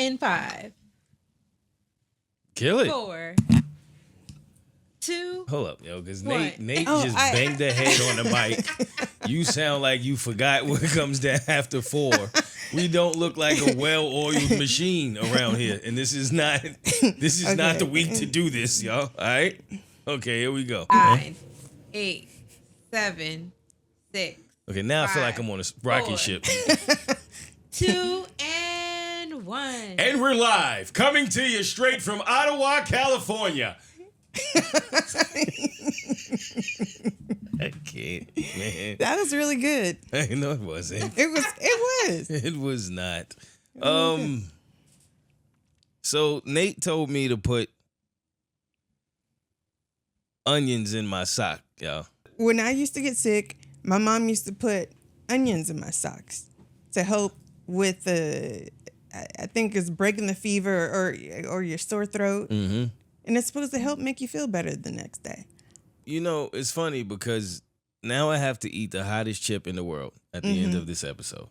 in 5, Kill it. 4, 2. Hold up, yo, because What? Nate just banged the head on the mic. You sound like you forgot what comes down after 4. We don't look like a well-oiled machine around here, and this is not not the week to do this, y'all. All right? Okay, here we go. 9, 8, 7, 6. Okay, now I feel like 5, I'm on a rocket 4, ship. 2 and 1. And we're live, coming to you straight from Ottawa, California. I can't, man. That was really good. No, it wasn't. It was. It was not. So Nate told me to put onions in my sock, y'all. When I used to get sick, my mom used to put onions in my socks to help with the, I think it's breaking the fever or your sore throat. Mm-hmm. And it's supposed to help make you feel better the next day. You know, it's funny because now I have to eat the hottest chip in the world at the end of this episode.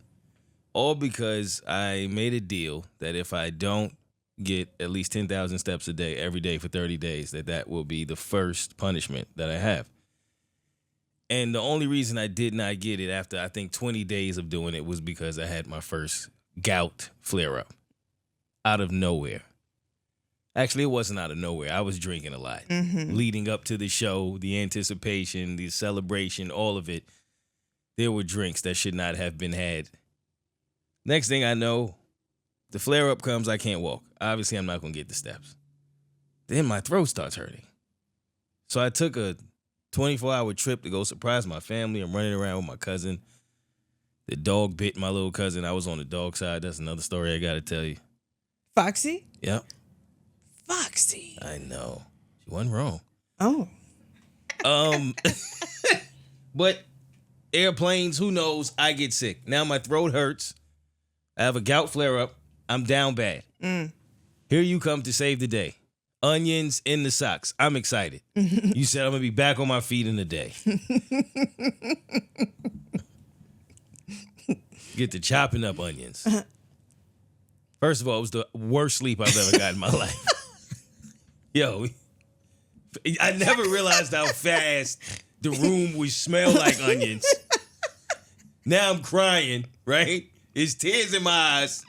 All because I made a deal that if I don't get at least 10,000 steps a day every day for 30 days, that will be the first punishment that I have. And the only reason I did not get it after, I think, 20 days of doing it was because I had my first gout flare-up out of nowhere. Actually, it wasn't out of nowhere. I was drinking a lot. Leading up to the show, the anticipation, the celebration, all of it, there were drinks that should not have been had. Next thing I know, the flare-up comes, I can't walk. Obviously, I'm not going to get the steps. Then my throat starts hurting. So I took a 24-hour trip to go surprise my family. I'm running around with my cousin. The dog bit my little cousin. I was on the dog side. That's another story I got to tell you. Foxy? Yep. Foxy. I know. She wasn't wrong. Oh. But airplanes, who knows? I get sick. Now my throat hurts. I have a gout flare-up. I'm down bad. Here you come to save the day. Onions in the socks. I'm excited. You said I'm going to be back on my feet in a day. Get to chopping up onions. First of all, it was the worst sleep I've ever got in my life. Yo, I never realized how fast the room would smell like onions. Now I'm crying, right? It's tears in my eyes.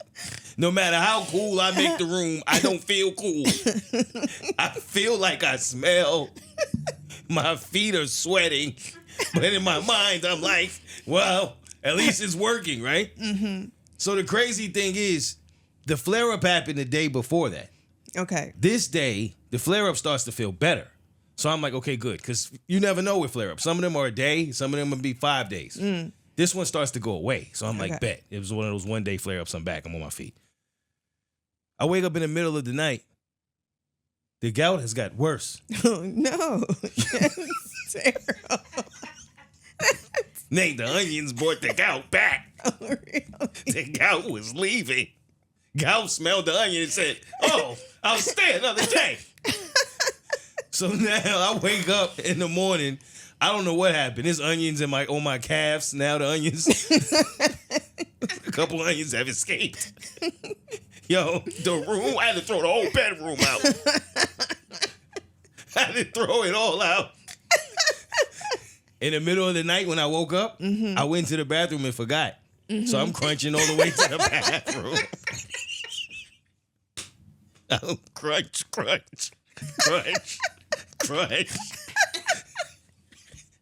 No matter how cool I make the room, I don't feel cool. I feel like I smell. My feet are sweating. But in my mind, I'm like, well, at least it's working, right? So the crazy thing is, the flare-up happened the day before that. Okay. This day, the flare-up starts to feel better. So I'm like, okay, good. Because you never know with flare-up. Some of them are a day. Some of them will be 5 days. This one starts to go away. So I'm like, bet. It was one of those one-day flare-ups. I'm back. I'm on my feet. I wake up in the middle of the night. The gout has got worse. Oh, no. That's terrible. Nate, the onions brought the gout back. Oh, really? The gout was leaving. Gout smelled the onion and said, oh, I'll stay another day. So now I wake up in the morning. I don't know what happened. There's onions on my calves. Now the onions, a couple onions have escaped. Yo, the room, I had to throw the whole bedroom out. I had to throw it all out. In the middle of the night when I woke up, I went to the bathroom and forgot. So I'm crunching all the way to the bathroom. I'm crunch.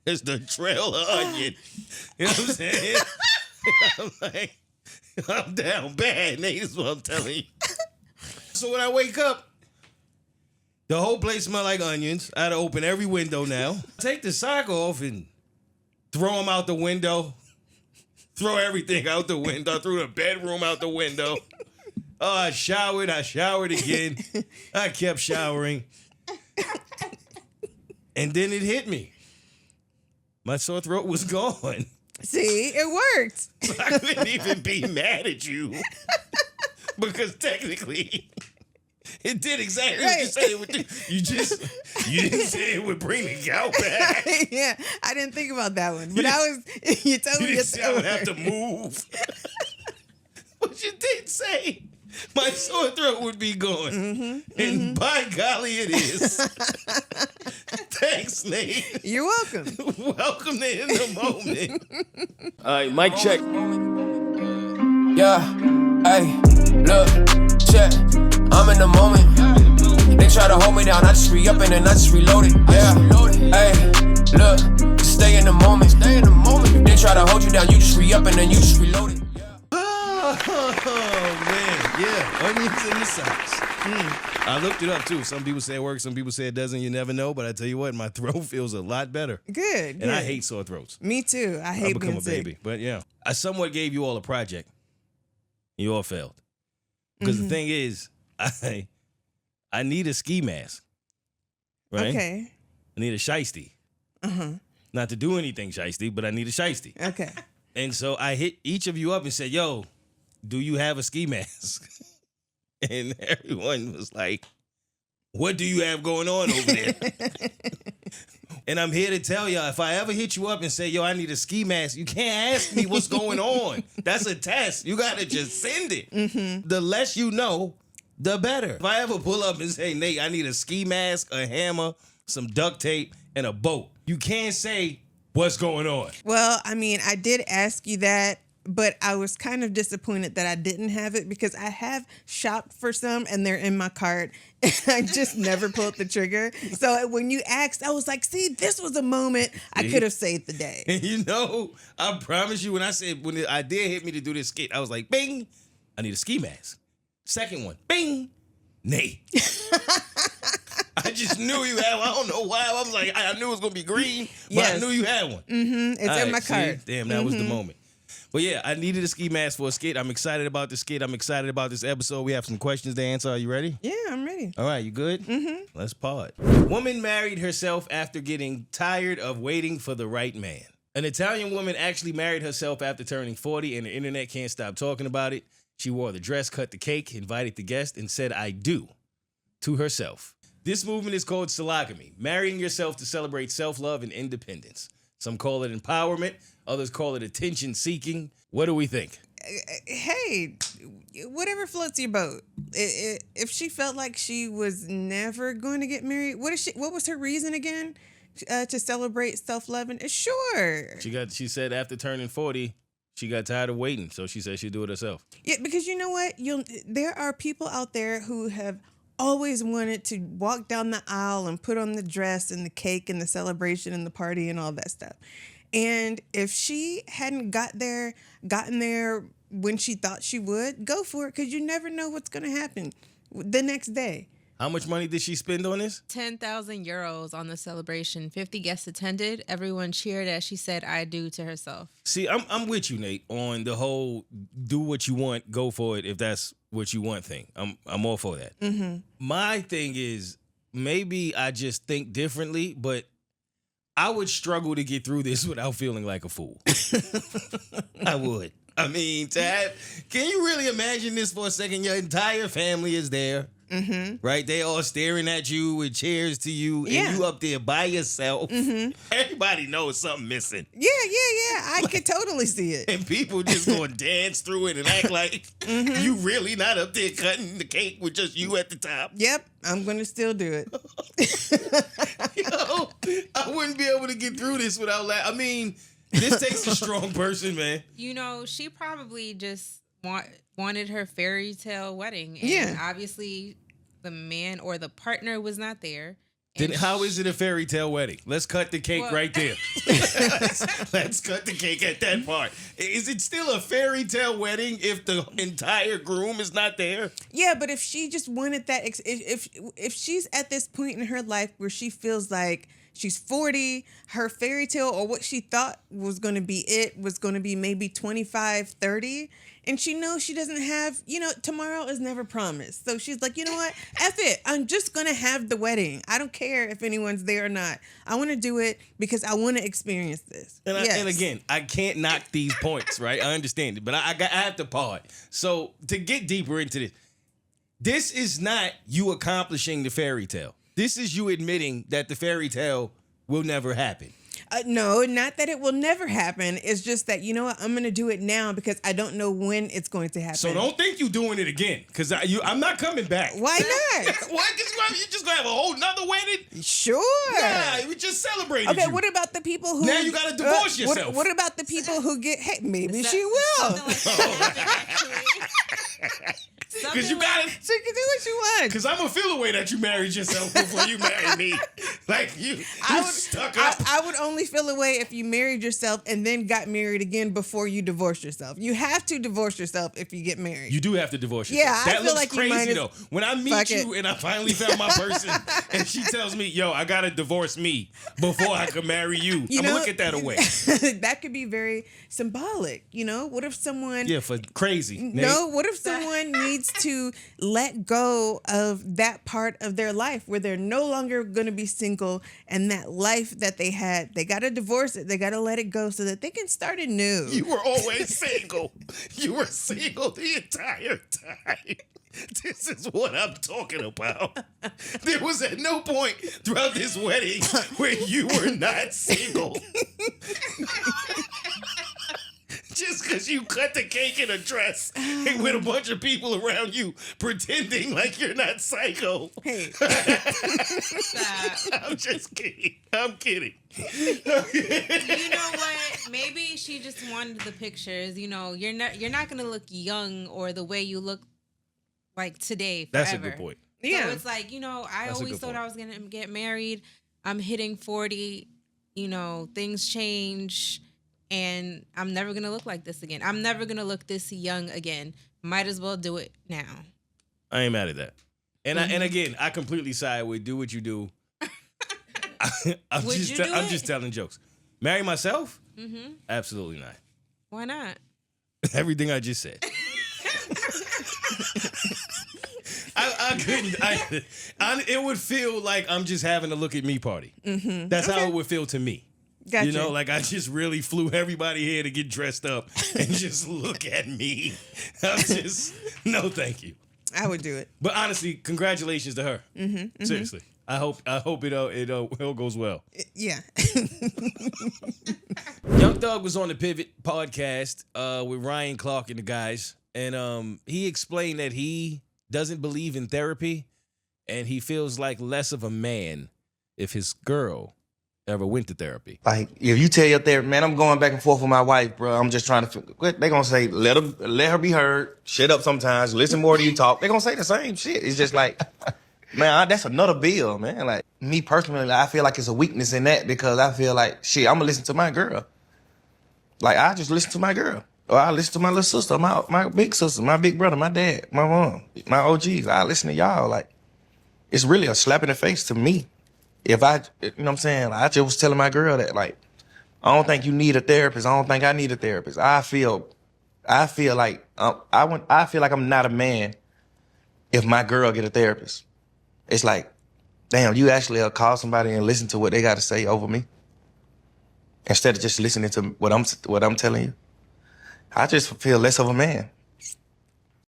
It's the trail of onion. You know what I'm saying? I'm like, I'm down bad, Nate. That's what I'm telling you. So when I wake up, the whole place smell like onions. I had to open every window now. Take the sock off and throw them out the window. Throw everything out the window. I threw the bedroom out the window. Oh, I showered again. I kept showering. And then it hit me. My sore throat was gone. See, it worked. I couldn't even be mad at you. Because technically, it did exactly what you said it would do. You didn't say it would bring the gout back. Yeah, I didn't think about that one. But you told me you didn't say I would have to move. But you did say my sore throat would be gone. And by golly, it is. Thanks, Nate. You're welcome. Welcome to In the Moment. All right, mic check. Yeah, hey, look, check. I'm in the moment. They try to hold me down, I just re-up and then I just reload it. Yeah, hey, look, just stay in the moment. They try to hold you down, you just re-up and then you just reload it. Oh, man. Yeah, onions in the socks. I looked it up, too. Some people say it works, some people say it doesn't. You never know. But I tell you what, my throat feels a lot better. Good. And I hate sore throats. Me too. I hate become being a sick. baby. But, yeah. I somewhat gave you all a project. You all failed. Because the thing is, I need a ski mask. Right? Okay. I need a shiesty. Not to do anything shiesty, but I need a shiesty. Okay. And so I hit each of you up and said, yo, do you have a ski mask? And everyone was like, what do you have going on over there? And I'm here to tell y'all, if I ever hit you up and say, yo, I need a ski mask, you can't ask me what's going on. That's a test. You got to just send it. The less you know, the better. If I ever pull up and say, Nate, I need a ski mask, a hammer, some duct tape, and a boat, you can't say, what's going on? Well, I mean, I did ask you that, but I was kind of disappointed that I didn't have it because I have shopped for some and they're in my cart and I just never pulled the trigger. So when you asked, I was like, see, this was a moment I could have saved the day. And you know, I promise you, when the idea hit me to do this skit, I was like, bing, I need a ski mask. Second one, bing, Nate. I just knew you had one. I don't know why. I was like, I knew it was going to be green, but I knew you had one. It's in my cart. Damn, that was the moment. But yeah, I needed a ski mask for a skit. I'm excited about the skit. I'm excited about this episode. We have some questions to answer. Are you ready? Yeah, I'm ready. All right, you good? Let's pod. Woman married herself after getting tired of waiting for the right man. An Italian woman actually married herself after turning 40, and the internet can't stop talking about it. She wore the dress, cut the cake, invited the guest, and said, I do, to herself. This movement is called sologamy, marrying yourself to celebrate self-love and independence. Some call it empowerment. Others call it attention-seeking. What do we think? Hey, whatever floats your boat. If she felt like she was never going to get married, what was her reason again? To celebrate self-loving? Sure. She said after turning 40, she got tired of waiting, so she said she'd do it herself. Yeah, because you know what? There are people out there who have always wanted to walk down the aisle and put on the dress and the cake and the celebration and the party and all that stuff. And if she hadn't gotten there when she thought she would, go for it, because you never know what's going to happen the next day. How much money did she spend on this? 10,000 euros on the celebration. 50 guests attended. Everyone cheered as she said, I do to herself. See, I'm with you, Nate, on the whole do what you want, go for it if that's what you want thing. I'm all for that. My thing is, maybe I just think differently, but I would struggle to get through this without feeling like a fool. I would. I mean, can you really imagine this for a second? Your entire family is there. Right? They all staring at you with chairs to you, and you up there by yourself. Everybody knows something missing. Yeah. I could totally see it. And people just going to dance through it and act like you really not up there cutting the cake with just you at the top. Yep, I'm going to still do it. Yo, I wouldn't be able to get through this without laughing. I mean, this takes a strong person, man. You know, she probably just wanted her fairy tale wedding. And obviously the man or the partner was not there. Then how is it a fairy tale wedding? Let's cut the cake right there. Let's cut the cake at that part. Is it still a fairy tale wedding if the entire groom is not there? Yeah, but if she just wanted that, if she's at this point in her life where she feels like she's 40, her fairy tale or what she thought was going to be it was going to be maybe 25, 30. And she knows she doesn't have, tomorrow is never promised. So she's like, you know what? F it. I'm just going to have the wedding. I don't care if anyone's there or not. I want to do it because I want to experience this. And again, I can't knock these points, right? I understand it, but I have to pause. So to get deeper into this is not you accomplishing the fairy tale. This is you admitting that the fairy tale will never happen. No, not that it will never happen. It's just that, you know what? I'm going to do it now because I don't know when it's going to happen. So don't think you doing it again, because I'm not coming back. Why not? Why? Because you just going to have a whole nother wedding? Sure. Nah, we just celebrated Okay, you. what about the people who... Now you got to divorce yourself. What about the people who get... Hey, maybe she will. Because you got it. She can do what she wants. Because I'm going to feel the way that you married yourself before you married me. Like, you stuck up. I would only feel a way if you married yourself and then got married again before you divorced yourself. You have to divorce yourself if you get married. You do have to divorce yourself. Yeah, that I feel looks like crazy, though. When I meet you and I finally found my person and she tells me, yo, I got to divorce me before I can marry you. I'm going to look at that away. That could be very symbolic. You know, what if someone... Yeah, for crazy. No, what if someone needs to let go of that part of their life where they're no longer going to be single, and that life that they had, they got to divorce it. They got to let it go so that they can start anew. You were always single. You were single the entire time. This is what I'm talking about. There was at no point throughout this wedding where you were not single. Just because you cut the cake in a dress and with a bunch of people around you pretending like you're not psycho. Hey. I'm just kidding. I'm kidding. You know what? Maybe she just wanted the pictures. You know, you're not gonna look young or the way you look like today forever. That's a good point. Yeah. So it's like, you know, I always thought I was gonna get married. I'm hitting 40. You know, things change. And I'm never going to look like this again. I'm never going to look this young again. Might as well do it now. I ain't mad at that. And and again, I completely side with do what you do. I'm just telling jokes. Marry myself? Mm-hmm. Absolutely not. Why not? Everything I just said. I couldn't. It would feel like I'm just having a look at me party. Mm-hmm. That's how it would feel to me. Gotcha. You know, like I just really flew everybody here to get dressed up and just look at me. I'm just, no thank you. I would do it. But honestly, congratulations to her. Mm-hmm, mm-hmm. Seriously. I hope it all goes well. Yeah. Young Thug was on the Pivot podcast with Ryan Clark and the guys. And he explained that he doesn't believe in therapy and he feels like less of a man if his girl ever went to therapy. Like, if you tell your therapist, man, I'm going back and forth with my wife, bro. I'm just trying to... They're going to say, let her be heard. Shut up sometimes. Listen more to you talk. They're going to say the same shit. It's just like, man, that's another bill, man. Like, me personally, I feel like it's a weakness in that because I feel like, shit, I'm going to listen to my girl. Like, I just listen to my girl. Or I listen to my little sister, my big sister, my big brother, my dad, my mom, my OGs. I listen to y'all. Like, it's really a slap in the face to me. If I, you know what I'm saying? Like, I just was telling my girl that, like, I don't think you need a therapist. I don't think I need a therapist. I feel like I'm not a man if my girl get a therapist. It's like, damn, you actually call somebody and listen to what they got to say over me instead of just listening to what I'm telling you. I just feel less of a man.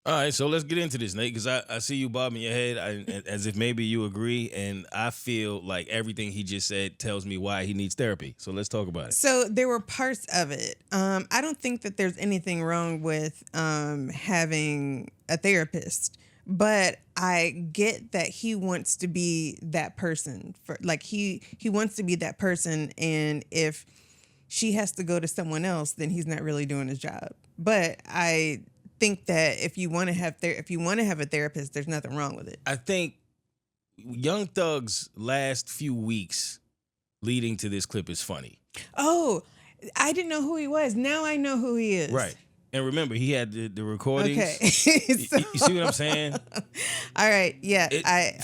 All right, so let's get into this, Nate, because I see you bobbing your head as if maybe you agree, and I feel like everything he just said tells me why he needs therapy. So let's talk about it. So there were parts of it. I don't think that there's anything wrong with having a therapist, but I get that he wants to be that person. He wants to be that person, and if she has to go to someone else, then he's not really doing his job. But I think that if you want to have a therapist, there's nothing wrong with it. I think Young Thug's last few weeks leading to this clip is funny. Oh, I didn't know who he was. Now I know who he is. Right. And remember, he had the recordings. Okay. You see what I'm saying? All right. Yeah.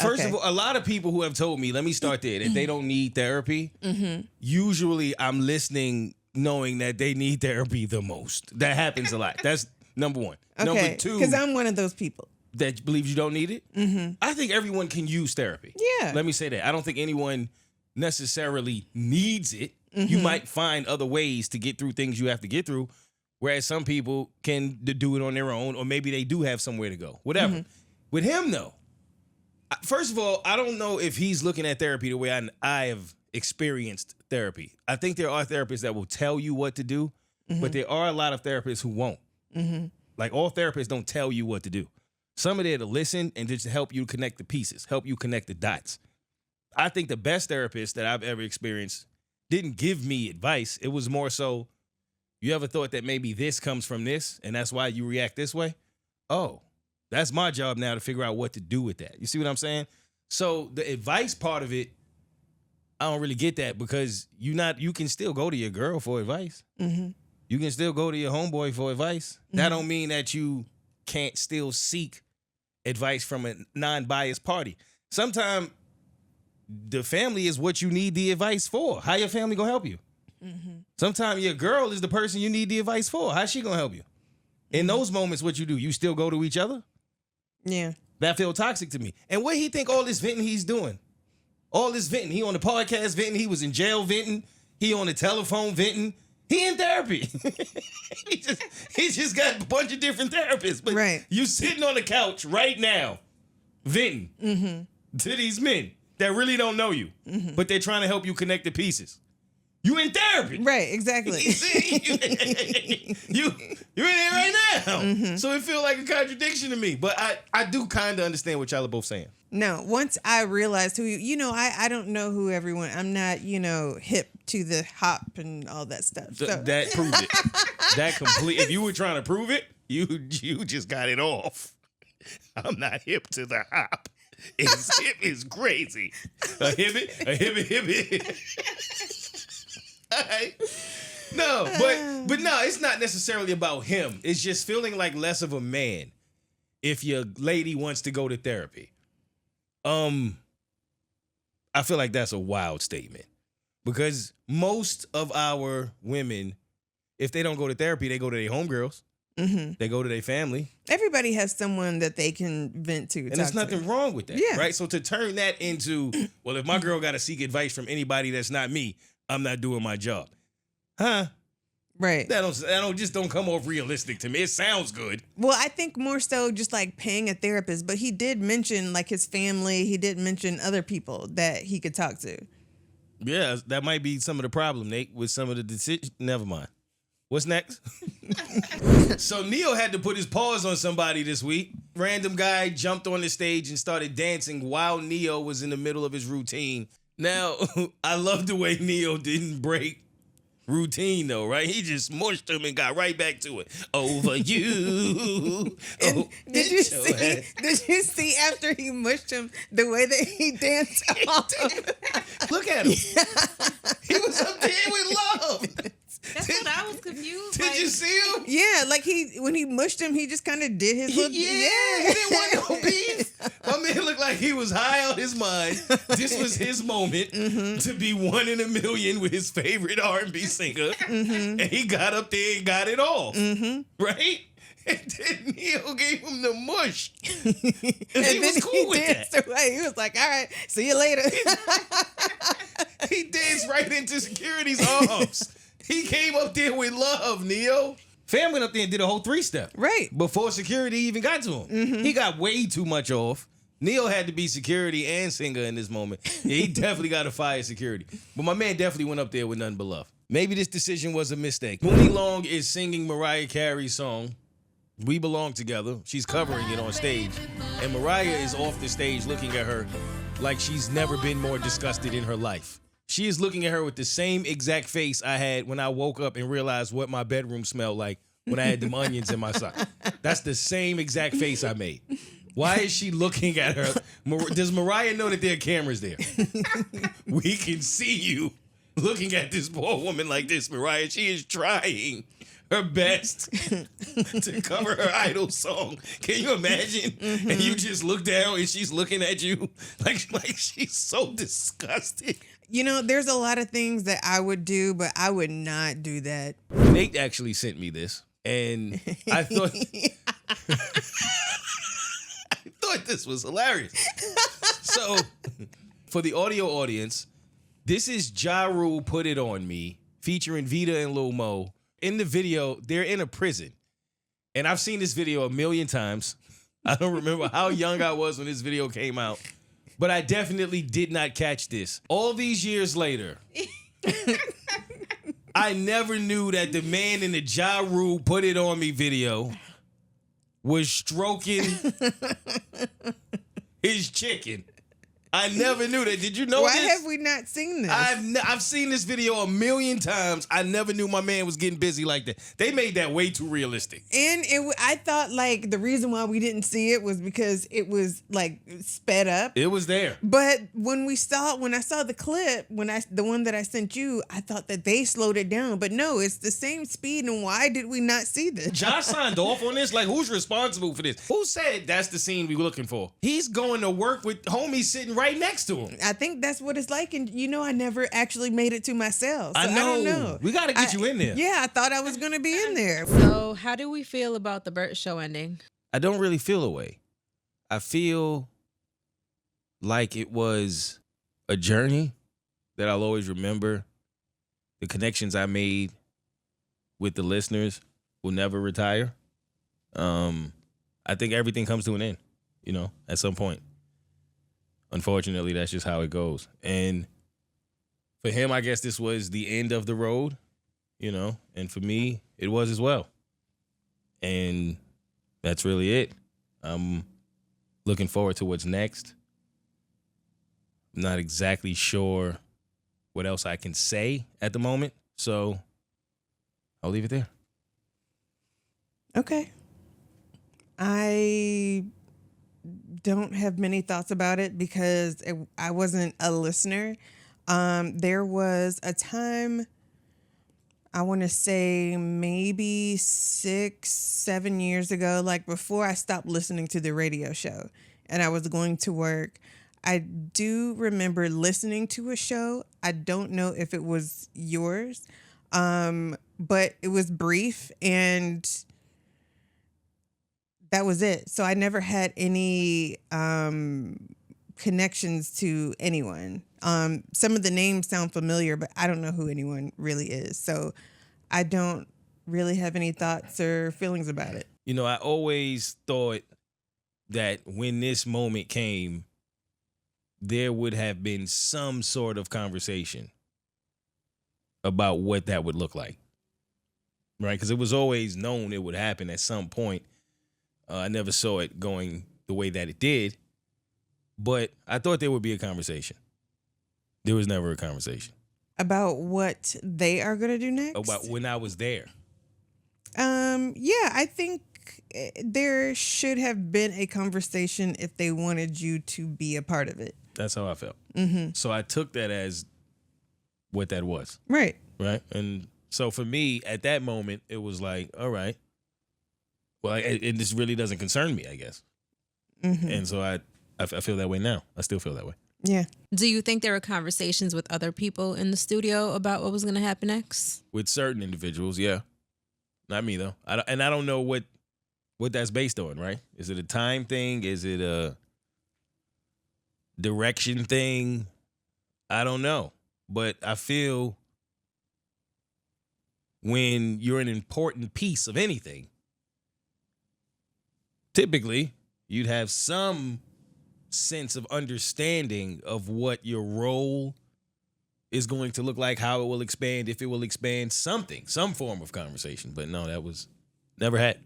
First of all, a lot of people who have told me, let me start there, that they don't need therapy. Mm-hmm. Usually I'm listening knowing that they need therapy the most. That happens a lot. That's number one. Okay. Number two. Because I'm one of those people that believes you don't need it. Mm-hmm. I think everyone can use therapy. Yeah. Let me say that. I don't think anyone necessarily needs it. Mm-hmm. You might find other ways to get through things you have to get through. Whereas some people can do it on their own, or maybe they do have somewhere to go. Whatever. Mm-hmm. With him, though, first of all, I don't know if he's looking at therapy the way I have experienced therapy. I think there are therapists that will tell you what to do, but there are a lot of therapists who won't. Like all therapists don't tell you what to do. Some are there to listen and just help you connect the pieces, help you connect the dots. I think the best therapist that I've ever experienced didn't give me advice. It was more so, you ever thought that maybe this comes from this and that's why you react this way? Oh, that's my job now to figure out what to do with that. You see what I'm saying? So the advice part of it, I don't really get that because you can still go to your girl for advice. You can still go to your homeboy for advice. That don't mean that you can't still seek advice from a non-biased party. Sometimes the family is what you need the advice for. How your family gonna help you? Sometimes your girl is the person you need the advice for. How's she gonna help you? In those moments, what you do? You still go to each other? Yeah. That feel toxic to me. And what he think all this venting he's doing? All this venting. He on the podcast venting. He was in jail venting. He on the telephone venting. He in therapy. he just got a bunch of different therapists. But right. You sitting on the couch right now venting to these men that really don't know you, but they're trying to help you connect the pieces. You in therapy. Right, exactly. you in there right now. So it feels like a contradiction to me. But I do kind of understand what y'all are both saying. No, once I realized who I don't know who everyone. I'm not, hip to the hop and all that stuff. So. That proves it. That complete. If you were trying to prove it, you just got it off. I'm not hip to the hop. It's hip is crazy. A hip. All right. No, but no, it's not necessarily about him. It's just feeling like less of a man if your lady wants to go to therapy. I feel like that's a wild statement because most of our women, if they don't go to therapy, they go to their homegirls. They go to their family. Everybody has someone that they can vent to. And there's nothing wrong with that, right? So to turn that into, well, if my girl got to seek advice from anybody that's not me, I'm not doing my job. Huh? Right. That don't come off realistic to me. It sounds good. Well, I think more so just like paying a therapist, but he did mention like his family. He did mention other people that he could talk to. Yeah, that might be some of the problem, Nate, with some of the decisions. Never mind. What's next? So Neo had to put his paws on somebody this week. Random guy jumped on the stage and started dancing while Neo was in the middle of his routine. Now, I love the way Neo didn't break routine though, right? He just mushed him and got right back to it. Over you. Did you see after he mushed him the way that he danced? Look at him. He was up there with love. That's what I was confused. Did you see him? Yeah, like when he mushed him, he just kind of did his little. He didn't want no beef. My man looked like he was high on his mind. This was his moment to be 1 in a million with his favorite R&B singer, and he got up there and got it off, right? And then Neo gave him the mush, and he was cool with that. Away. He was like, "All right, see you later." He danced right into security's arms. He came up there with love, Neo. Fam went up there and did a whole 3-step. Right. Before security even got to him. He got way too much off. Neo had to be security and singer in this moment. Yeah, he definitely got to fire security. But my man definitely went up there with nothing but love. Maybe this decision was a mistake. Muni Long is singing Mariah Carey's song, We Belong Together. She's covering it on stage. And Mariah is off the stage looking at her like she's never been more disgusted in her life. She is looking at her with the same exact face I had when I woke up and realized what my bedroom smelled like when I had them onions in my sock. That's the same exact face I made. Why is she looking at her? Does Mariah know that there are cameras there? We can see you looking at this poor woman like this, Mariah. She is trying her best to cover her idol song. Can you imagine? And you just look down and she's looking at you like she's so disgusted. There's a lot of things that I would do, but I would not do that. Nate actually sent me this, and I thought this was hilarious. So, for the audio audience, this is Ja Rule Put It On Me, featuring Vita and Lil Mo. In the video, they're in a prison. And I've seen this video a million times. I don't remember how young I was when this video came out. But I definitely did not catch this. All these years later, I never knew that the man in the Ja Rule Put It On Me video was stroking his chicken. I never knew that. Did you know Why this? have we not seen this? I've seen this video a million times. I never knew my man was getting busy like that. They made that way too realistic. And I thought like the reason why we didn't see it was because it was like sped up. It was there. But when I saw the clip, the one that I sent you, I thought that they slowed it down. But no, it's the same speed. And why did we not see this? Josh signed off on this. Like, who's responsible for this? Who said that's the scene we were looking for? He's going to work with homies sitting right next to him. I think that's what it's like. And I never actually made it to myself. So I know. I don't know. We got to get you in there. Yeah, I thought I was going to be in there. So how do we feel about the Bert show ending? I don't really feel a way. I feel like it was a journey that I'll always remember. The connections I made with the listeners will never retire. I think everything comes to an end, at some point. Unfortunately, that's just how it goes. And for him, I guess this was the end of the road, and for me, it was as well. And that's really it. I'm looking forward to what's next. I'm not exactly sure what else I can say at the moment, so I'll leave it there. Okay. I don't have many thoughts about it because I wasn't a listener. There was a time, I want to say maybe 6-7 years ago, like before I stopped listening to the radio show and I was going to work. I do remember listening to a show. I don't know if it was yours, but it was brief and that was it. So I never had any connections to anyone. Some of the names sound familiar, but I don't know who anyone really is. So I don't really have any thoughts or feelings about it. I always thought that when this moment came, there would have been some sort of conversation about what that would look like. Right? Because it was always known it would happen at some point. I never saw it going the way that it did, but I thought there would be a conversation. There was never a conversation. About what they are going to do next? About when I was there. Yeah, I think there should have been a conversation if they wanted you to be a part of it. That's how I felt. Mm-hmm. So I took that as what that was. Right. Right. And so for me, at that moment, it was like, all right. Well, this really doesn't concern me, I guess. Mm-hmm. And so I feel that way now. I still feel that way. Yeah. Do you think there were conversations with other people in the studio about what was going to happen next? With certain individuals, yeah. Not me, though. I don't know what that's based on, right? Is it a time thing? Is it a direction thing? I don't know. But I feel when you're an important piece of anything, typically you'd have some sense of understanding of what your role is going to look like, how it will expand, if it will expand, something, some form of conversation. But no, that was never had.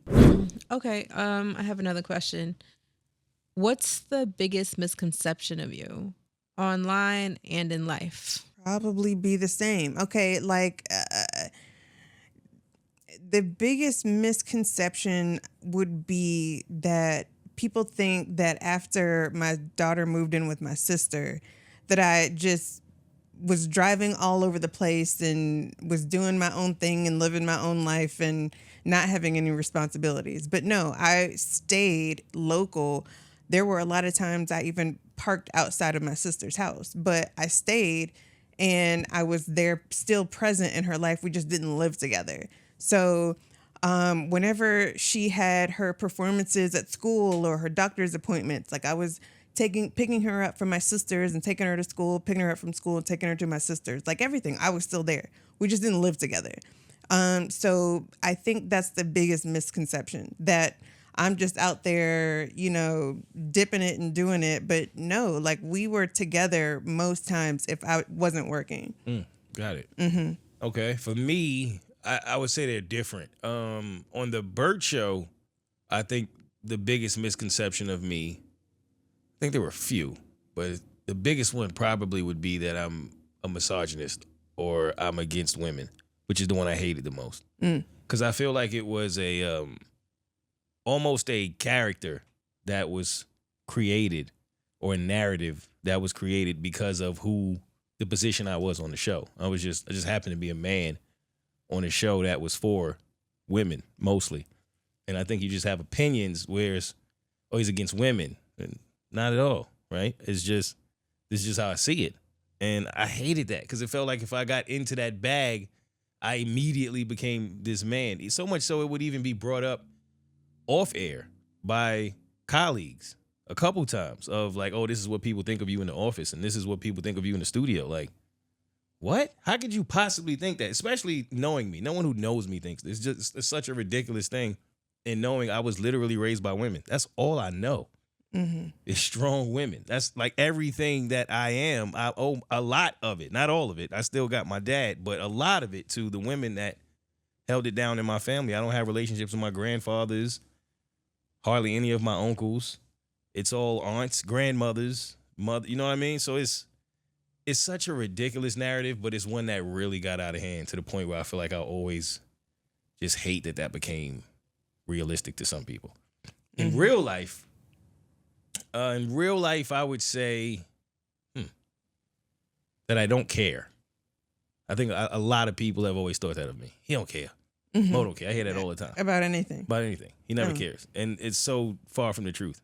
Okay, I have another question. What's the biggest misconception of you online and in life? Probably be the same. Okay, like the biggest misconception would be that people think that after my daughter moved in with my sister, that I just was driving all over the place and was doing my own thing and living my own life and not having any responsibilities. But no, I stayed local. There were a lot of times I even parked outside of my sister's house, but I stayed and I was there still present in her life. We just didn't live together. So whenever she had her performances at school or her doctor's appointments, like I was picking her up from my sisters and taking her to school, picking her up from school and taking her to my sisters, like everything, I was still there. We just didn't live together. So I think that's the biggest misconception, that I'm just out there, dipping it and doing it. But no, like we were together most times if I wasn't working. Got it. Okay. For me, I would say they're different. On the Bert show, I think the biggest misconception of me, I think there were a few, but the biggest one probably would be that I'm a misogynist or I'm against women, which is the one I hated the most. Because I feel like it was a almost a character that was created or a narrative that was created because of who the position I was on the show. I just happened to be a man on a show that was for women mostly. And I think you just have opinions whereas, oh, he's against women. And not at all, right? This is just how I see it. And I hated that because it felt like if I got into that bag, I immediately became this man. So much so it would even be brought up off air by colleagues a couple times of like, oh, this is what people think of you in the office and this is what people think of you in the studio. Like, what? How could you possibly think that? Especially knowing me. No one who knows me thinks this. It's such a ridiculous thing. And knowing I was literally raised by women. That's all I know. It's strong women. That's like everything that I am. I owe a lot of it. Not all of it. I still got my dad, but a lot of it to the women that held it down in my family. I don't have relationships with my grandfathers, hardly any of my uncles. It's all aunts, grandmothers, mother. You know what I mean? So it's such a ridiculous narrative, but it's one that really got out of hand to the point where I feel like I always just hate that became realistic to some people. In real life, I would say that I don't care. I think a lot of people have always thought that of me. He don't care. Mo don't care. I hear that all the time. About anything. About anything. He never cares. And it's so far from the truth.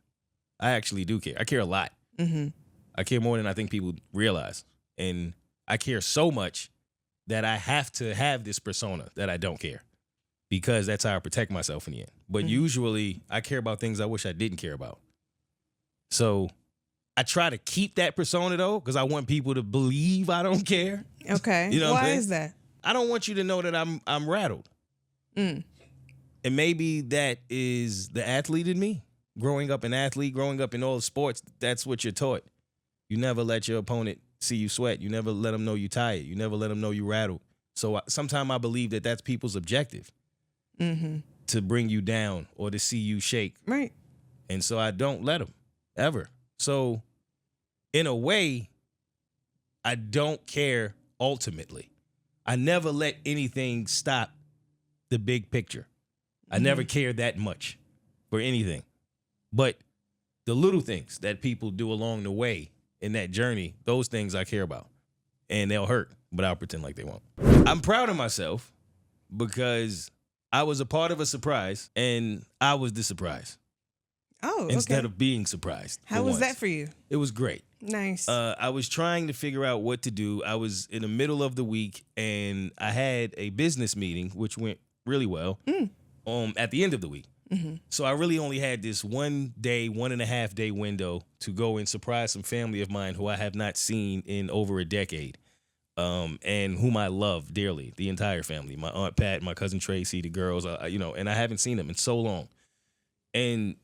I actually do care. I care a lot. I care more than I think people realize. And I care so much that I have to have this persona that I don't care. Because that's how I protect myself in the end. But usually, I care about things I wish I didn't care about. So I try to keep that persona, though, because I want people to believe I don't care. Okay. You know Why is that? I don't want you to know that I'm rattled. And maybe that is the athlete in me. Growing up an athlete, growing up in all the sports, that's what you're taught. You never let your opponent see you sweat. You never let them know you tired. You never let them know you rattled. So sometimes I believe that that's people's objective. To bring you down or to see you shake. Right. And so I don't let them, ever. So in a way, I don't care ultimately. I never let anything stop the big picture. I never cared that much for anything. But the little things that people do along the way in that journey, those things I care about. And they'll hurt, but I'll pretend like they won't. I'm proud of myself because I was a part of a surprise, and I was the surprise. Oh, okay. Instead of being surprised. How was that for you? It was great. Nice. I was trying to figure out what to do. I was in the middle of the week, and I had a business meeting, which went really well, at the end of the week. So I really only had this 1.5 day window to go and surprise some family of mine who I have not seen in over a decade. And whom I love dearly, the entire family, my Aunt Pat, my cousin Tracy, the girls, and I haven't seen them in so long. And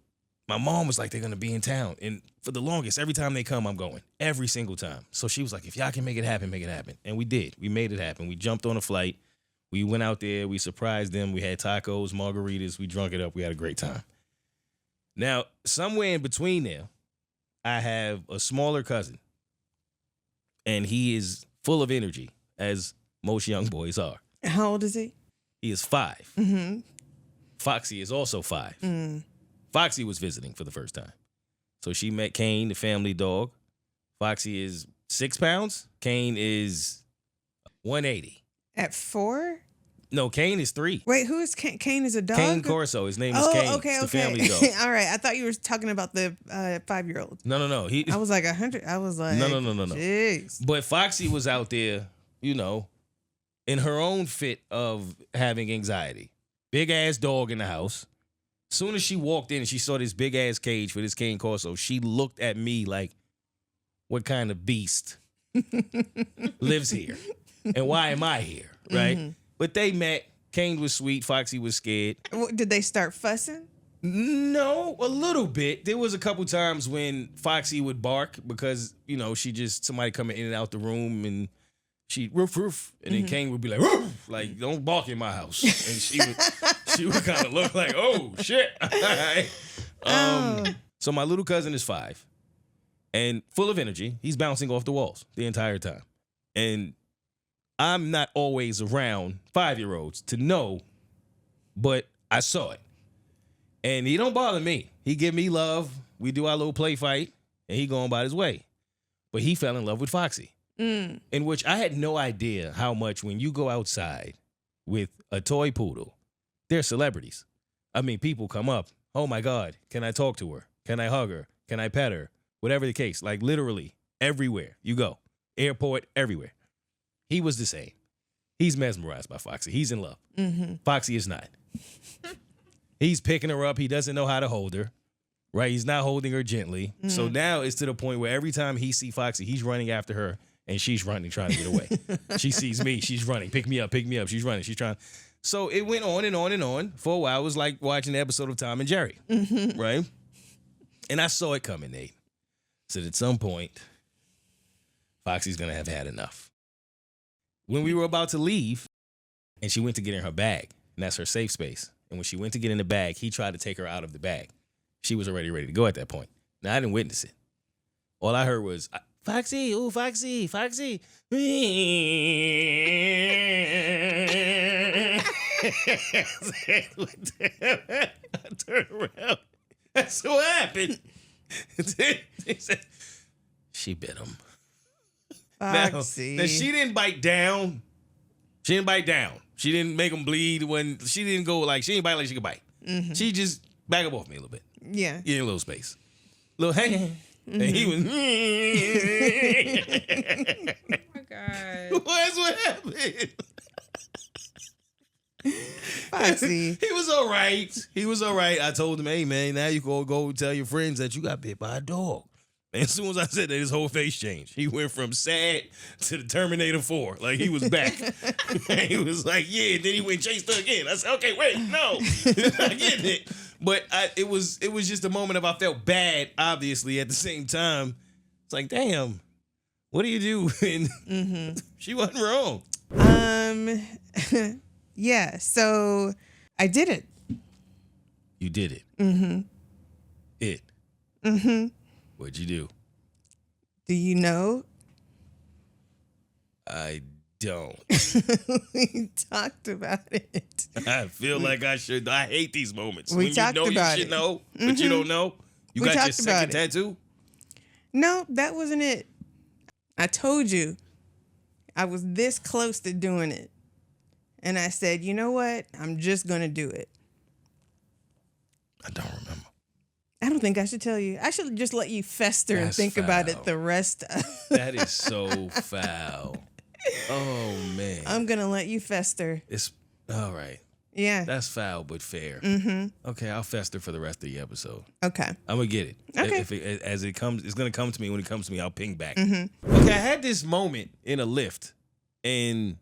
my mom was like, they're going to be in town. And for the longest, every time they come, I'm going. Every single time. So she was like, if y'all can make it happen, make it happen. And we did. We made it happen. We jumped on a flight. We went out there. We surprised them. We had tacos, margaritas. We drunk it up. We had a great time. Now, somewhere in between there, I have a smaller cousin. And he is full of energy, as most young boys are. How old is he? He is 5. Foxy is also 5. Foxy was visiting for the first time. So she met Kane, the family dog. Foxy is 6 pounds. Kane is 180. At 4? No, Kane is 3. Wait, who is Kane? Kane is a dog? Kane Corso. His name is Kane. Okay, it's okay. the family dog. All right. I thought you were talking about the 5-year-old. No. I was like 100. I was like, No. Jeez. But Foxy was out there, in her own fit of having anxiety. Big ass dog in the house. Soon as she walked in and she saw this big ass cage for this Kane Corso, she looked at me like, what kind of beast lives here? And why am I here? Right? But they met. Kane was sweet. Foxy was scared. Did they start fussing? No, a little bit. There was a couple times when Foxy would bark because, somebody coming in and out the room and she'd roof roof, and then Kane would be like, roof, like don't bark in my house, and she would kind of look like, oh shit. So my little cousin is 5, and full of energy. He's bouncing off the walls the entire time, and I'm not always around 5-year-olds to know, but I saw it, and he don't bother me. He give me love. We do our little play fight, and he going about his way, but he fell in love with Foxy. In which I had no idea how much when you go outside with a toy poodle, they're celebrities. I mean, people come up, oh my God, can I talk to her? Can I hug her? Can I pet her? Whatever the case, like literally everywhere you go, airport, everywhere. He was the same. He's mesmerized by Foxy. He's in love. Foxy is not. He's picking her up. He doesn't know how to hold her. Right? He's not holding her gently. So now it's to the point where every time he see Foxy, he's running after her. And she's running, trying to get away. She sees me, she's running. Pick me up. She's running, she's trying. So it went on and on and on. For a while, it was like watching an episode of Tom and Jerry, right? And I saw it coming, Nate. Said at some point, Foxy's going to have had enough. When we were about to leave, and she went to get in her bag, and that's her safe space. And when she went to get in the bag, he tried to take her out of the bag. She was already ready to go at that point. Now, I didn't witness it. All I heard was, Foxy, ooh, Foxy, Foxy. I turned around. That's what happened. He said, she bit him. Foxy. Now, she didn't bite down. She didn't bite down. She didn't make him bleed when she didn't go like, she didn't bite like she could bite. She just back up off me a little bit. Yeah. Get in a little space. Little hey. And he was. Oh my God. That's what happened. Foxy. He was all right. I told him, hey, man, now you go tell your friends that you got bit by a dog. And as soon as I said that, his whole face changed. He went from sad to the Terminator 4. Like, he was back. And he was like, yeah. Then he went chased her again. I said, okay, wait, no. I get it. But it was just a moment of I felt bad, obviously, at the same time. It's like, damn, what do you do? And she wasn't wrong. Yeah, so I did it. You did it. It. What'd you do? Do you know? I don't. We talked about it. I feel like I should. I hate these moments. We when talked you know about you should it. know, but you don't know. You We got your talked about second it. tattoo? No, that wasn't it. I told you I was this close to doing it. And I said, you know what? I'm just going to do it. I don't remember. I don't think I should tell you. I should just let you fester and That's think about foul. it the rest of That is so foul. Oh, man. I'm going to let you fester. It's all right. Yeah. That's foul, but fair. Okay, I'll fester for the rest of the episode. Okay. I'm gonna get it. Okay. If it as it comes, it's gonna come to me. When it comes to me, I'll ping back. Okay, I had this moment in a Lyft, and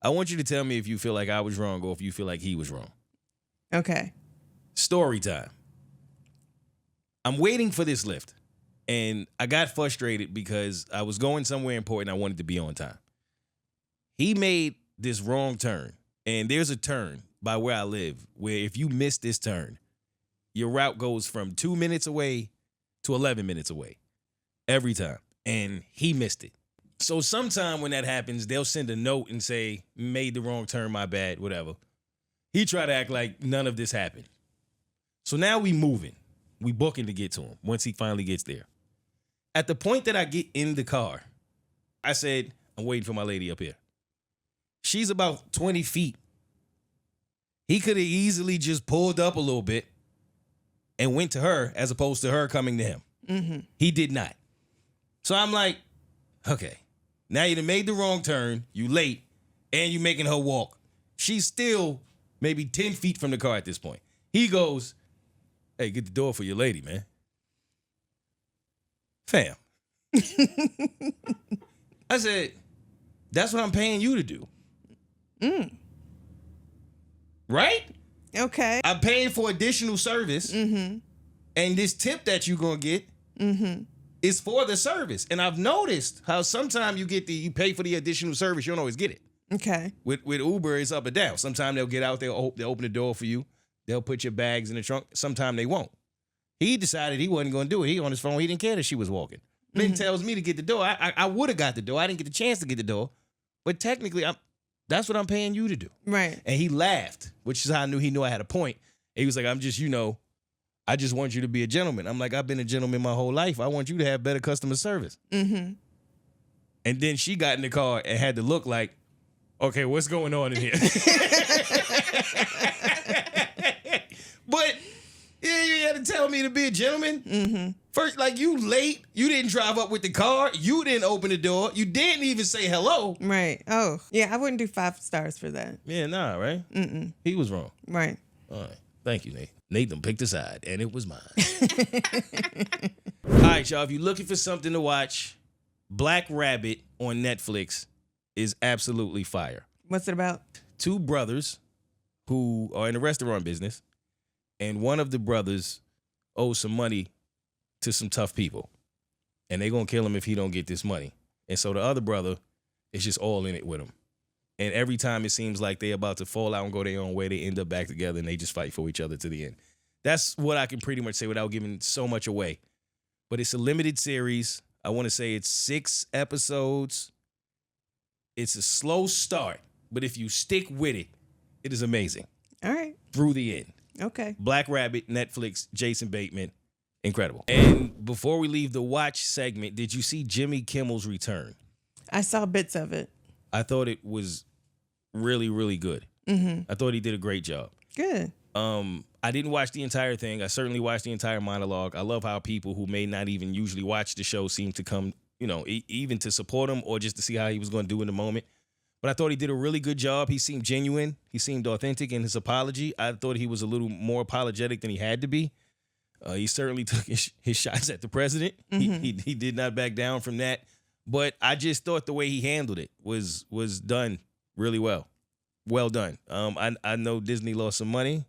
I want you to tell me if you feel like I was wrong or if you feel like he was wrong. Okay. Story time. I'm waiting for this Lyft, and I got frustrated because I was going somewhere important. I wanted to be on time. He made this wrong turn, and there's a turn by where I live where if you miss this turn, your route goes from 2 minutes away to 11 minutes away every time, and he missed it. So sometime when that happens, they'll send a note and say, made the wrong turn, my bad, whatever. He tried to act like none of this happened. So now we moving. We booking to get to him once he finally gets there. At the point that I get in the car, I said, I'm waiting for my lady up here. She's about 20 feet. He could have easily just pulled up a little bit and went to her as opposed to her coming to him. He did not. So I'm like, okay, now you done made the wrong turn, you late, and you making her walk. She's still maybe 10 feet from the car at this point. He goes, hey, get the door for your lady, man. Fam. I said, that's what I'm paying you to do. Right? Okay. I'm paying for additional service. And this tip that you're going to get, It's for the service. And I've noticed how sometimes you pay for the additional service, you don't always get it. Okay. With Uber, it's up and down. Sometimes they'll get out there, they'll open the door for you. They'll put your bags in the trunk. Sometimes they won't. He decided he wasn't going to do it. He on his phone. He didn't care that she was walking. Then tells me to get the door. I would have got the door. I didn't get the chance to get the door. But technically, that's what I'm paying you to do. Right. And he laughed, which is how I knew he knew I had a point. He was like, I just want you to be a gentleman. I'm like, I've been a gentleman my whole life. I want you to have better customer service. Mm-hmm. And then she got in the car and had to look like, okay, what's going on in here? But yeah, you had to tell me to be a gentleman. Mm-hmm. First, like, you late. You didn't drive up with the car. You didn't open the door. You didn't even say hello. Right. Oh, yeah, I wouldn't do 5 stars for that. Yeah, nah, right? Mm-mm. He was wrong. Right. All right. Thank you, Nate. Nate done picked a side, and it was mine. All right, y'all. If you're looking for something to watch, Black Rabbit on Netflix is absolutely fire. What's it about? 2 brothers who are in the restaurant business, and one of the brothers owes some money to some tough people, and they're going to kill him if he don't get this money. And so the other brother is just all in it with him. And every time it seems like they're about to fall out and go their own way, they end up back together and they just fight for each other to the end. That's what I can pretty much say without giving so much away. But it's a limited series. I want to say it's 6 episodes. It's a slow start, but if you stick with it, it is amazing. All right. Through the end. Okay. Black Rabbit, Netflix, Jason Bateman. Incredible. And before we leave the watch segment, did you see Jimmy Kimmel's return? I saw bits of it. I thought it was really, really good. Mm-hmm. I thought he did a great job. Good. I didn't watch the entire thing. I certainly watched the entire monologue. I love how people who may not even usually watch the show seem to come, even to support him or just to see how he was going to do in the moment. But I thought he did a really good job. He seemed genuine. He seemed authentic in his apology. I thought he was a little more apologetic than he had to be. He certainly took his shots at the president. Mm-hmm. He did not back down from that. But I just thought the way he handled it was done really well. Well done. I know Disney lost some money.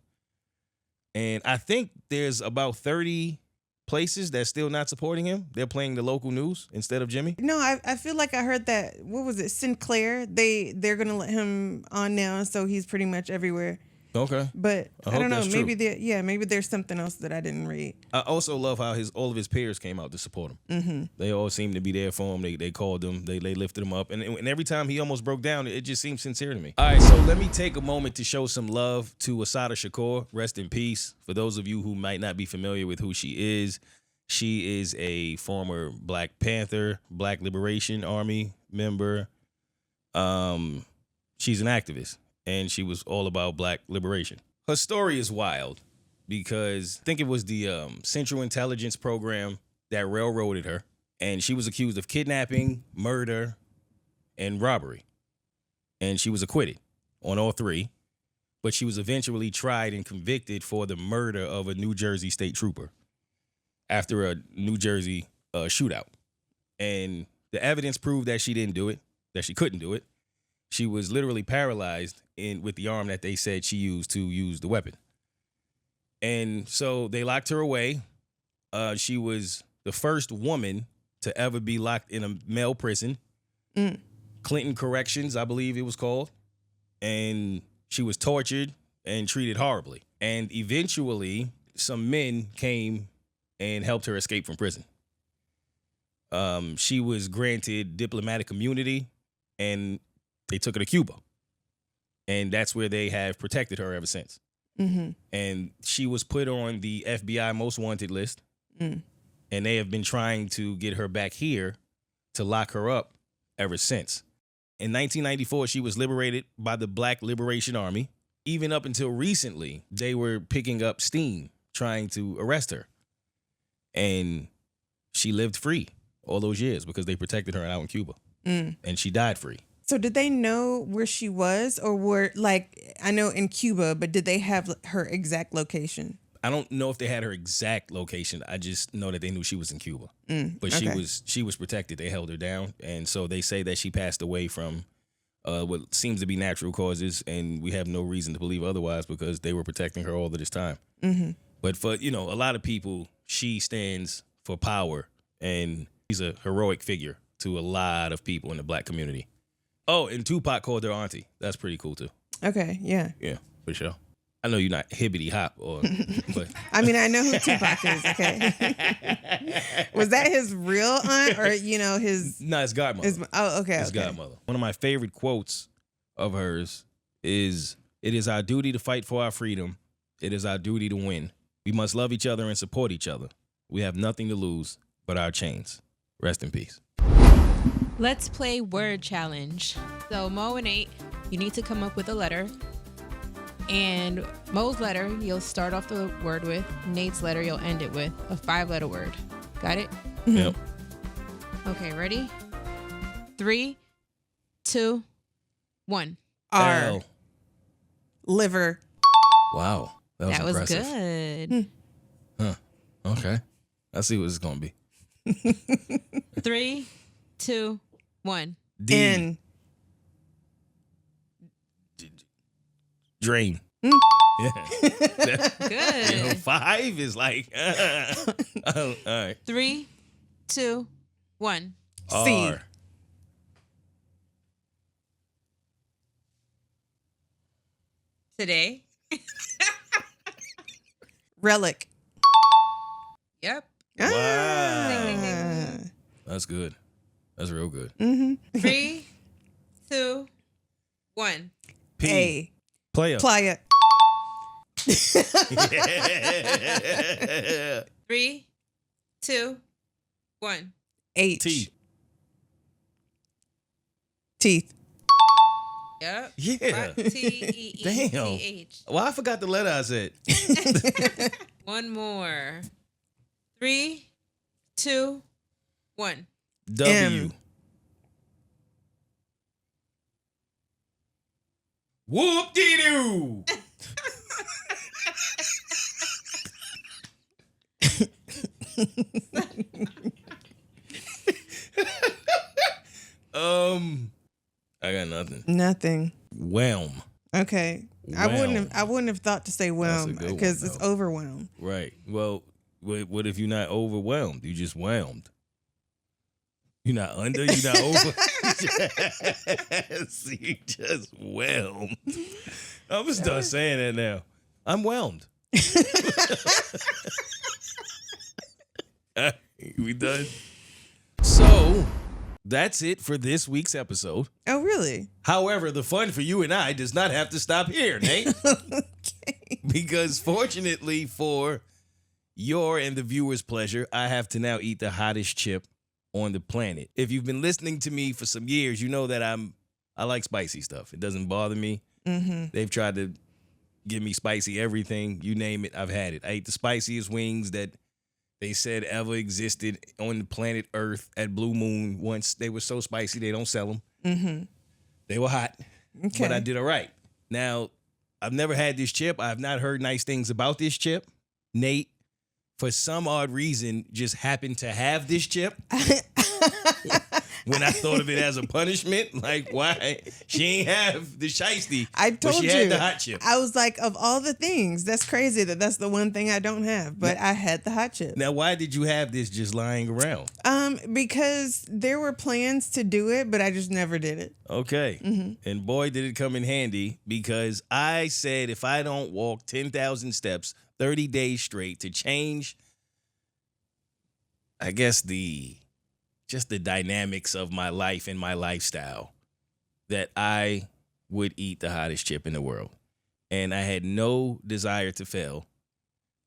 And I think there's about 30 places that's still not supporting him. They're playing the local news instead of Jimmy. No, I feel like I heard that, what was it, Sinclair? They're going to let him on now, so he's pretty much everywhere. Okay. But I don't know, maybe true. there's something else that I didn't read. I also love how all of his peers came out to support him. Mm-hmm. They all seemed to be there for him. They called him. They lifted him up. And every time he almost broke down, it just seemed sincere to me. All right, so let me take a moment to show some love to Assata Shakur. Rest in peace. For those of you who might not be familiar with who she is a former Black Panther, Black Liberation Army member. She's an activist. And she was all about Black liberation. Her story is wild because I think it was the Central Intelligence Program that railroaded her. And she was accused of kidnapping, murder, and robbery. And she was acquitted on all 3. But she was eventually tried and convicted for the murder of a New Jersey state trooper after a New Jersey shootout. And the evidence proved that she didn't do it, that she couldn't do it. She was literally paralyzed with the arm that they said she used to use the weapon. And so they locked her away. She was the first woman to ever be locked in a male prison. Clinton Corrections, I believe it was called. And she was tortured and treated horribly. And eventually, some men came and helped her escape from prison. She was granted diplomatic immunity, and they took her to Cuba. And that's where they have protected her ever since. Mm-hmm. And she was put on the FBI most wanted list. And they have been trying to get her back here to lock her up ever since. In 1994, she was liberated by the Black Liberation Army. Even up until recently, they were picking up steam, trying to arrest her. And she lived free all those years because they protected her out in Cuba. And she died free. So did they know where she was, or I know in Cuba, but did they have her exact location? I don't know if they had her exact location. I just know that they knew she was in Cuba. But okay. She was protected. They held her down. And so they say that she passed away from what seems to be natural causes, and we have no reason to believe otherwise because they were protecting her all of this time. Mm-hmm. But for, a lot of people, she stands for power and he's a heroic figure to a lot of people in the black community. Oh, and Tupac called her auntie. That's pretty cool too. Okay, yeah. Yeah, for sure. I know you're not hibbity hop, but I mean, I know who Tupac is. Okay, was that his real aunt or his? No, his godmother. Okay. His godmother. One of my favorite quotes of hers is, "It is our duty to fight for our freedom. It is our duty to win. We must love each other and support each other. We have nothing to lose but our chains. Rest in peace." Let's play word challenge. So Mo and Nate, you need to come up with a letter. And Mo's letter, you'll start off the word with. Nate's letter, you'll end it with a 5-letter word. Got it? Yep. Okay, ready? 3, 2, 1. R. L. Liver. Wow. That was impressive. Good. Huh. Okay. I see what it's going to be. 3, 2, 1. D. N. Drain. Yeah. Good. 5 is like, all right. 3, 2, 1. C. R. Today. Relic. Yep. Wow. Ah. That's good. That's real good. 3, 2, 1. P. A. Player. Playa. 3, 2, 1. H. T. Teeth. Yep. Yeah. T-E-E-T-H. Well, I forgot the letter I said. One more. 3, 2, 1. W. M. Whoop-dee-doo. I got nothing. Nothing. Whelm. Okay. I wouldn't have thought to say whelm good one, because it's though. overwhelmed. Right. Well, what if you're not overwhelmed? You just whelmed. You're not under, you're not over. See, you just whelmed. I'm gonna start saying that now. I'm whelmed. We done? So, that's it for this week's episode. Oh, really? However, the fun for you and I does not have to stop here, Nate. Okay. Because fortunately for your and the viewers' pleasure, I have to now eat the hottest chip on the planet. If you've been listening to me for some years, you know that I like spicy stuff. It doesn't bother me. Mm-hmm. They've tried to give me spicy everything. You name it, I've had it. I ate the spiciest wings that they said ever existed on the planet Earth at Blue Moon once. They were so spicy, they don't sell them. Mm-hmm. They were hot, Okay. but I did all right. Now, I've never had this chip. I have not heard nice things about this chip. Nate, for some odd reason, just happened to have this chip. When I thought of it as a punishment, like, why? She ain't have the shiesty, I but told she you. had the hot chip. I was like, of all the things, that's crazy that's the one thing I don't have. But I had the hot chip. Now, why did you have this just lying around? Because there were plans to do it, but I just never did it. Okay. Mm-hmm. And boy, did it come in handy, because I said if I don't walk 10,000 steps 30 days straight to change, I guess just the dynamics of my life and my lifestyle, that I would eat the hottest chip in the world. And I had no desire to fail.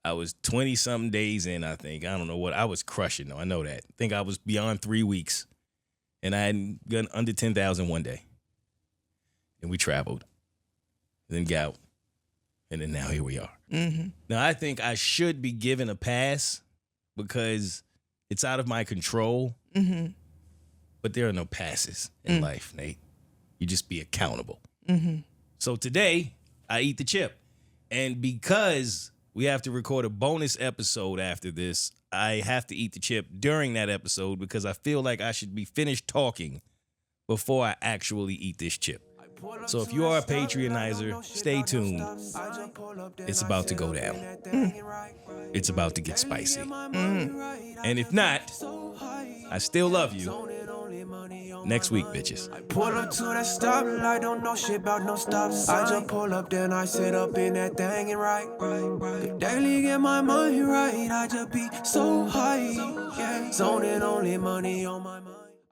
I was 20-something days in, I think. I don't know what. I was crushing, though. I know that. I think I was beyond 3 weeks. And I hadn't gotten under 10,000 one day. And we traveled. Then Gout. And then now here we are. Mm-hmm. Now, I think I should be given a pass because it's out of my control. Mm-hmm. But there are no passes in life, Nate. You just be accountable. Mm-hmm. So today, I eat the chip. And because we have to record a bonus episode after this, I have to eat the chip during that episode because I feel like I should be finished talking before I actually eat this chip. So if you are a patronizer, stay tuned. It's about to go down. It's about to get spicy. And if not, I still love you. Next week, bitches. I pull up to that stoplight, don't know shit about no stops. I just pull up, then I sit up in that thing and right. Daily get my mind right, I just be so high. Yeah, zoning only money on my mind.